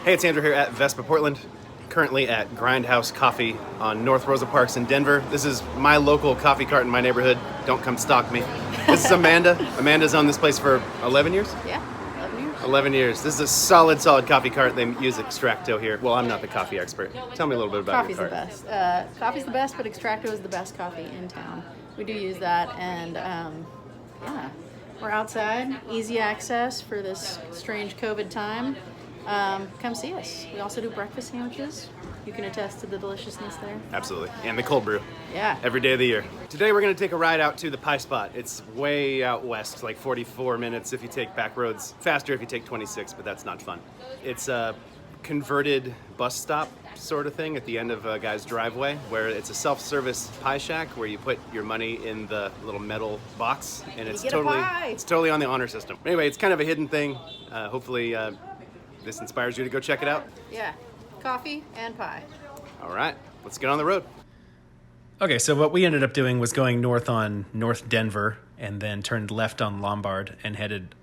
Hey, it's Andrew here at Vespa Portland, currently at Grindhouse Coffee on North Rosa Parks in Denver. This is my local coffee cart in my neighborhood. Don't come stalk me. This is Amanda. Amanda's owned this place for 11 years? Yeah, 11 years. 11 years. This is a solid coffee cart. They use Extracto here. Well, I'm not the coffee expert. Tell me a little bit about Coffee's your the cart. best. Coffee's the best, but Extracto is the best coffee in town. We do use that, and yeah, we're outside, easy access for this strange COVID time. Come see us. We also do breakfast sandwiches. You can attest to the deliciousness there. Absolutely. And the cold brew. Yeah. Every day of the year. Today we're going to take a ride out to the pie spot. It's way out west, like 44 minutes if you take back roads. Faster if you take 26, but that's not fun. It's a converted bus stop sort of thing at the end of a guy's driveway where it's a self-service pie shack where you put your money in the little metal box and it's totally on the honor system. Anyway, it's kind of a hidden thing. Hopefully this inspires you to go check it out. Yeah. Coffee and pie. All right, let's get on the road. Okay, so what we ended up doing was going north on North Denver and then turned left on Lombard and headed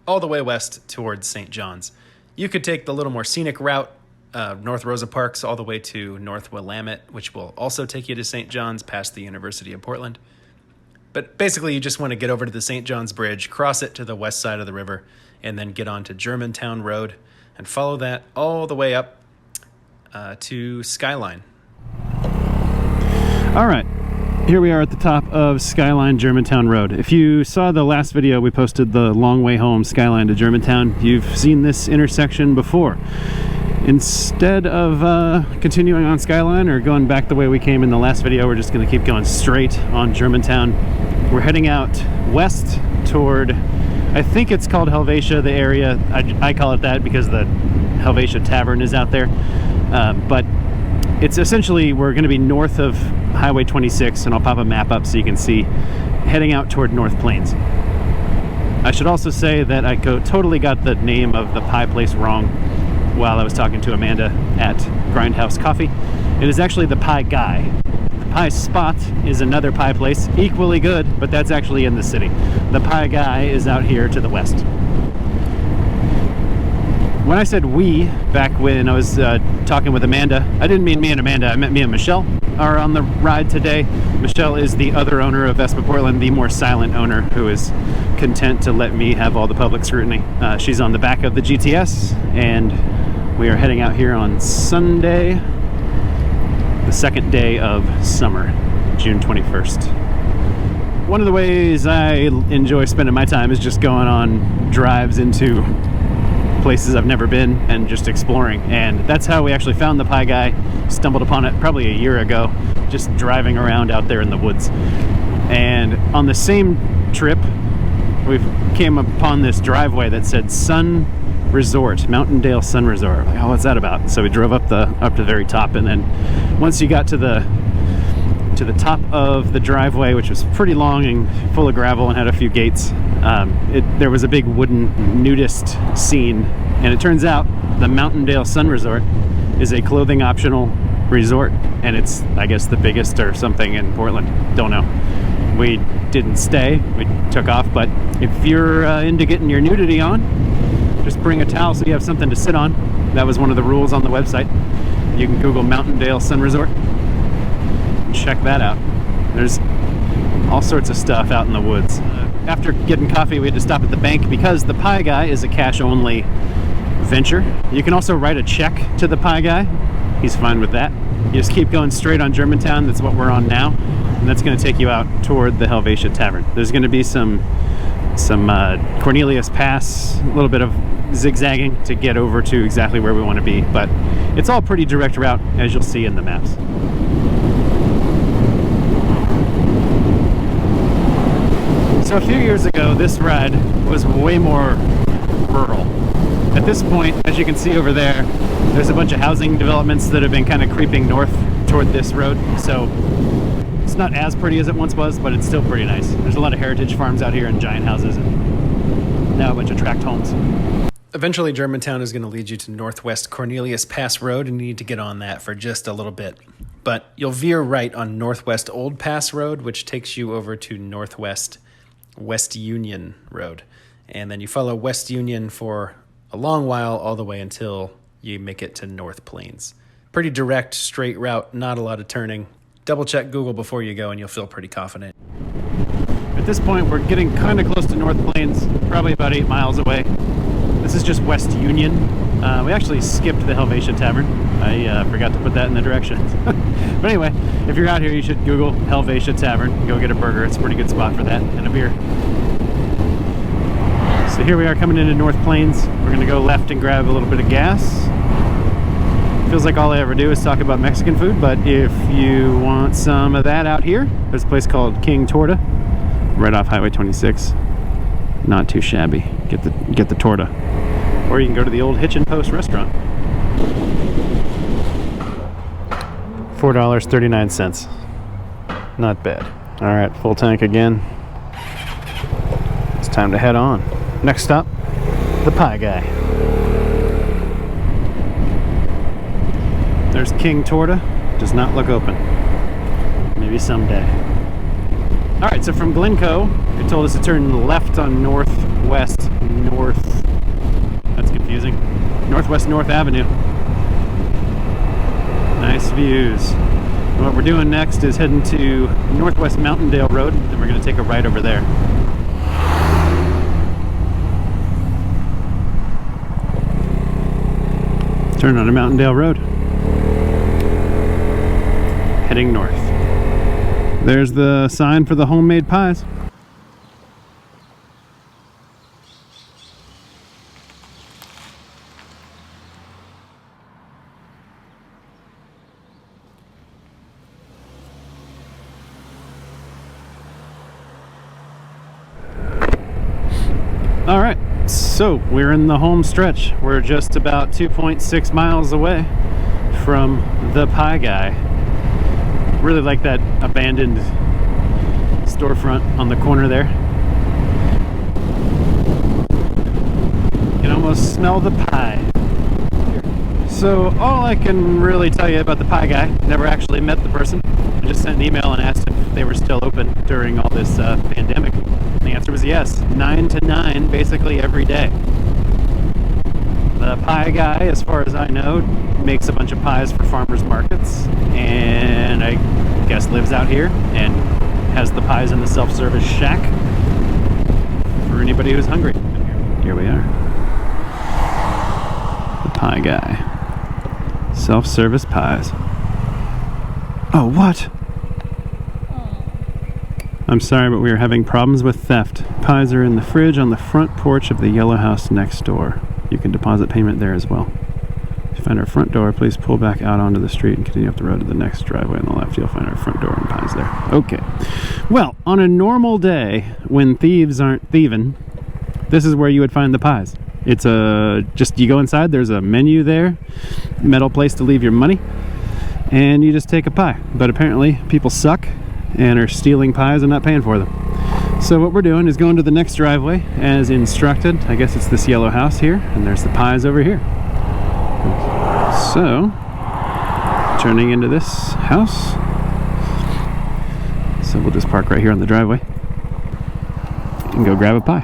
all the way west towards St. John's. You could take the little more scenic route, North Rosa Parks, all the way to North Willamette, which will also take you to St. John's past the University of Portland. But basically, you just want to get over to the St. John's Bridge, cross it to the west side of the river, and then get onto Germantown Road and follow that all the way up to Skyline. All right, here we are at the top of Skyline Germantown Road. If you saw the last video we posted, the long way home, Skyline to Germantown, you've seen this intersection before. Instead of continuing on Skyline or going back the way we came in the last video, we're just going to keep going straight on Germantown. We're heading out west toward, I think it's called Helvetia, the area. I call it that because the Helvetia Tavern is out there. But it's essentially, we're going to be north of Highway 26, and I'll pop a map up so you can see, heading out toward North Plains. I should also say that I totally got the name of the pie place wrong while I was talking to Amanda at Grindhouse Coffee. It is actually the Pie Guy. The Pie Spot is another pie place, equally good, but that's actually in the city. The Pie Guy is out here to the west. When I said we, back when I was talking with Amanda, I didn't mean me and Amanda, I meant me and Michelle are on the ride today. Michelle is the other owner of Vespa Portland, the more silent owner who is content to let me have all the public scrutiny. She's on the back of the GTS, and we are heading out here on Sunday, the second day of summer, June 21st. One of the ways I enjoy spending my time is just going on drives into places I've never been and just exploring, and that's how we actually found the Pie Guy. Stumbled upon it probably a year ago, just driving around out there in the woods. And on the same trip, we came upon this driveway that said Sun Resort, Mountaindale Sun Resort. Like, oh, what's that about? So we drove up to the very top, and then once you got to the top of the driveway, which was pretty long and full of gravel and had a few gates, there was a big wooden nudist scene, and it turns out the Mountaindale Sun Resort is a clothing optional resort, and it's, I guess, the biggest or something in Portland. Don't know. We didn't stay, we took off, but if you're into getting your nudity on, just bring a towel so you have something to sit on. That was one of the rules on the website. You can Google Mountaindale Sun Resort. Check that out. There's all sorts of stuff out in the woods. After getting coffee, we had to stop at the bank because the Pie Guy is a cash-only venture. You can also write a check to the Pie Guy. He's fine with that. You just keep going straight on Germantown. That's what we're on now, and that's going to take you out toward the Helvetia Tavern. There's going to be some Cornelius Pass, a little bit of zigzagging to get over to exactly where we want to be, but it's all pretty direct route, as you'll see in the maps. So a few years ago, this ride was way more rural. At this point, as you can see over there, there's a bunch of housing developments that have been kind of creeping north toward this road. So it's not as pretty as it once was, but it's still pretty nice. There's a lot of heritage farms out here and giant houses, and now a bunch of tract homes. Eventually, Germantown is going to lead you to Northwest Cornelius Pass Road, and you need to get on that for just a little bit. But you'll veer right on Northwest Old Pass Road, which takes you over to Northwest West Union Road. And then you follow West Union for a long while, all the way until you make it to North Plains. Pretty direct, straight route, not a lot of turning. Double check Google before you go and you'll feel pretty confident. At this point, we're getting kind of close to North Plains, probably about 8 miles away. This is just West Union. We actually skipped the Helvetia Tavern. I forgot to put that in the directions. But anyway, if you're out here, you should Google Helvetia Tavern. Go get a burger. It's a pretty good spot for that, and a beer. So here we are coming into North Plains. We're going to go left and grab a little bit of gas. Feels like all I ever do is talk about Mexican food, but if you want some of that out here, there's a place called King Torta, right off Highway 26. Not too shabby. Get the torta. Or you can go to the old Hitchin' Post restaurant. $4.39. Not bad. All right, full tank again. It's time to head on. Next stop, the Pie Guy. There's King Torta. Does not look open. Maybe someday. All right, so from Glencoe, they told us to turn left on Northwest North Avenue. Nice views. And what we're doing next is heading to Northwest Mountaindale Road, and we're going to take a right over there. Turn onto Mountaindale Road. Heading north. There's the sign for the homemade pies. All right, so we're in the home stretch. We're just about 2.6 miles away from the Pie Guy. Really like that abandoned storefront on the corner there. You can almost smell the pie. So all I can really tell you about the Pie Guy, never actually met the person. I just sent an email and asked if they were still open during all this pandemic. And the answer was yes, 9 to 9 basically every day. The Pie Guy, as far as I know, makes a bunch of pies for farmers markets, and I guess lives out here and has the pies in the self-service shack for anybody who's hungry. Here we are. The Pie Guy. Self-service pies. Oh, what? I'm sorry, but we are having problems with theft. Pies are in the fridge on the front porch of the yellow house next door. You can deposit payment there as well. If you find our front door, please pull back out onto the street and continue up the road to the next driveway on the left. You'll find our front door and pies there. Okay. Well, on a normal day, when thieves aren't thieving, this is where you would find the pies. It's just you go inside, there's a menu there, metal place to leave your money, and you just take a pie. But apparently people suck and are stealing pies and not paying for them. So what we're doing is going to the next driveway as instructed. I guess it's this yellow house here, and there's the pies over here. So, turning into this house. So we'll just park right here on the driveway and go grab a pie.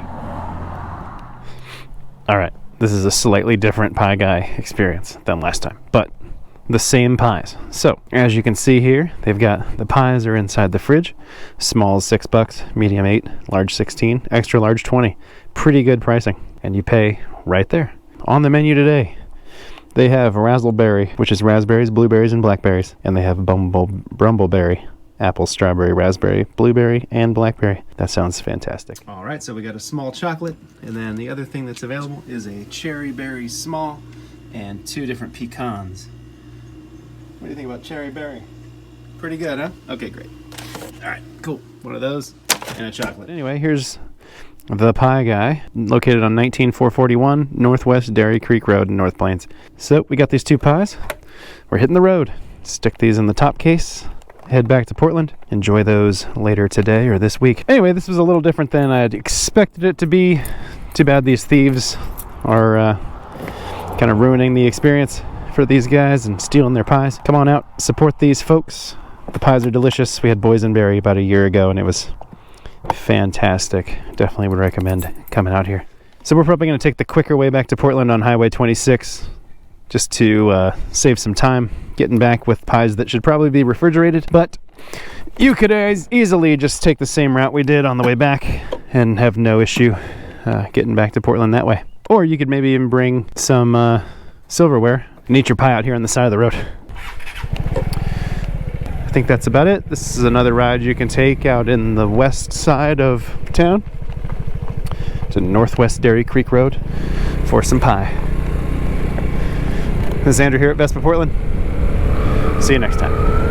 All right, this is a slightly different Pie Guy experience than last time, but the same pies. So, as you can see here, they've got the pies are inside the fridge. Small is $6, medium 8, large 16, extra large 20. Pretty good pricing, and you pay right there. On the menu today, they have razzleberry, which is raspberries, blueberries, and blackberries, and they have brumbleberry, apple, strawberry, raspberry, blueberry, and blackberry. That sounds fantastic. All right, so we got a small chocolate, and then the other thing that's available is a cherry berry small and 2 different pecans. What do you think about cherry berry? Pretty good, huh? Okay, great. All right, cool. One of those and a chocolate. Anyway, here's the Pie Guy, located on 19441 Northwest Dairy Creek Road in North Plains. So we got these 2 pies. We're hitting the road. Stick these in the top case. Head back to Portland. Enjoy those later today or this week. Anyway, this was a little different than I'd expected it to be. Too bad these thieves are kind of ruining the experience for these guys and stealing their pies. Come on out, support these folks. The pies are delicious. We had boysenberry about a year ago and it was fantastic. Definitely would recommend coming out here. So we're probably going to take the quicker way back to Portland on Highway 26. just to save some time getting back with pies that should probably be refrigerated. But you could easily just take the same route we did on the way back and have no issue getting back to Portland that way. Or you could maybe even bring some silverware and eat your pie out here on the side of the road. I think that's about it. This is another ride you can take out in the west side of town to Northwest Dairy Creek Road for some pie. This is Andrew here at Vespa Portland. See you next time.